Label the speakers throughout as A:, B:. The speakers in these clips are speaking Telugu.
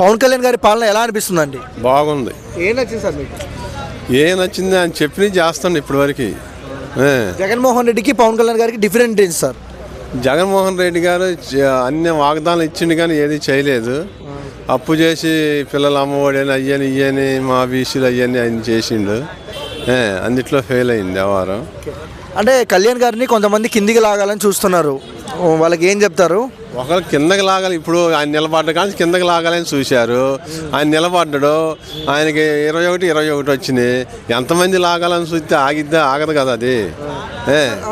A: పవన్ కళ్యాణ్ గారి పాలన ఎలా అనిపిస్తుందండి?
B: బాగుంది.
A: ఏం నచ్చింది సార్ మీకు?
B: ఏం నచ్చింది అని చెప్పి చేస్తాను ఇప్పటివరకు.
A: జగన్మోహన్ రెడ్డికి పవన్ కళ్యాణ్ గారికి డిఫరెంట్ ఏంటి సార్?
B: జగన్మోహన్ రెడ్డి గారు అన్ని వాగ్దానాలు ఇచ్చిండు కానీ ఏది చేయలేదు. అప్పు చేసి పిల్లలు అమ్మఒడని అయ్యని ఇయ్యని మా బీసీలు అయ్యని ఆయన చేసిండు. అన్నిట్లో ఫెయిల్ అయింది వ్యవహారం.
A: అంటే కళ్యాణ్ గారిని కొంతమంది కిందికి లాగాలని చూస్తున్నారు, వాళ్ళకి ఏం చెప్తారు?
B: ఒకరు కిందకి లాగాలి. ఇప్పుడు ఆయన నిలబడ్డ కానీ కిందకి లాగాలని చూశారు. ఆయన నిలబడ్డాడు, ఆయనకి 21 వచ్చినాయి. ఎంతమంది లాగాలని చూస్తే ఆగదు కదా అది.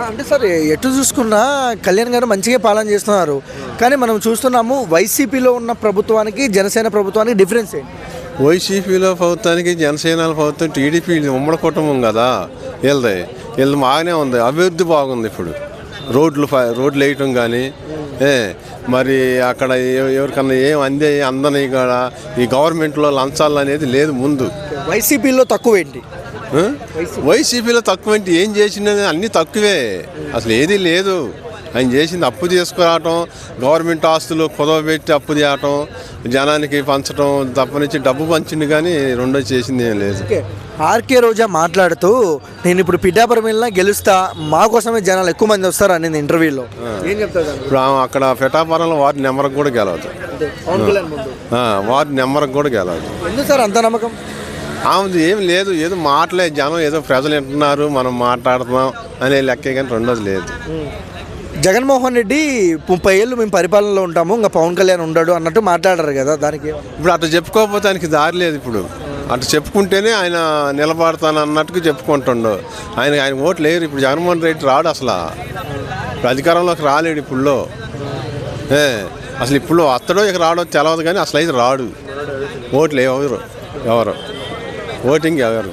A: అంటే సార్ ఎటు చూసుకున్నా కళ్యాణ్ గారు మంచిగా పాలన చేస్తున్నారు, కానీ మనం చూస్తున్నాము వైసీపీలో ఉన్న ప్రభుత్వానికి జనసేన ప్రభుత్వానికి డిఫరెన్స్ ఏంటి?
B: వైసీపీలో ప్రభుత్వానికి జనసేన ప్రభుత్వం టీడీపీ ఉమ్మడి కుటుంబం కదా. వీళ్ళది బాగానే ఉంది, అభివృద్ధి బాగుంది. ఇప్పుడు రోడ్లు వేయటం కానీ మరి అక్కడ ఎవరికన్నా ఏం అందని కూడా ఈ గవర్నమెంట్లో లంచాలు అనేది లేదు. ముందు
A: వైసీపీలో తక్కువ ఏంటి?
B: వైసీపీలో తక్కువ ఏంటి? ఏం చేసిందని అన్నీ తక్కువే, అసలు ఏదీ లేదు. ఆయన చేసింది అప్పు తీసుకురావటం, గవర్నమెంట్ ఆస్తులు కుదవబెట్టి అప్పు చేయటం, జనానికి పంచడం తప్పనించి డబ్బు పంచింది కానీ రెండో చేసింది ఏం లేదు.
A: ఆర్కే రోజా మాట్లాడుతూ నేను ఇప్పుడు పిఠాపురం వెళ్ళినా గెలుస్తా, మా కోసమే జనాలు ఎక్కువ మంది వస్తారు అనేది ఇంటర్వ్యూలో ఏం చెప్తారు?
B: ఇప్పుడు అక్కడ పిఠాపురంలో వార్డు నెంబర్కి కూడా గెలవదు, వార్డు నెంబర్కి కూడా గెలవదు.
A: ఎందుకు సార్ అంత నమ్మకం?
B: ఆమెది ఏం లేదు, ఏదో మాటలే. జనం ఏదో ప్రజలు వింటున్నారు, మనం మాట్లాడుతున్నాం అనే లెక్కే కానీ రెండోది లేదు.
A: జగన్మోహన్ రెడ్డి 30 ఏళ్ళు మేము పరిపాలనలో ఉంటాము, ఇంకా పవన్ కళ్యాణ్ ఉండడు అన్నట్టు మాట్లాడారు కదా, దానికి
B: ఇప్పుడు అట్లా చెప్పుకోకపోతే ఆయనకి దారి లేదు. ఇప్పుడు అట్లా చెప్పుకుంటేనే ఆయన నిలబడతాను అన్నట్టుగా చెప్పుకుంటుండో. ఆయన ఓట్లు లేరు. ఇప్పుడు జగన్మోహన్ రెడ్డి రాడు, అసలు ఇప్పుడు అధికారంలోకి రాలేడు. ఇప్పుడు అసలు ఇప్పుడు అత్తడో ఇక రావడం తెలవదు కానీ అసలు అయితే రాడు. ఓట్లు ఎవరు ఓటింగ్ ఎవరు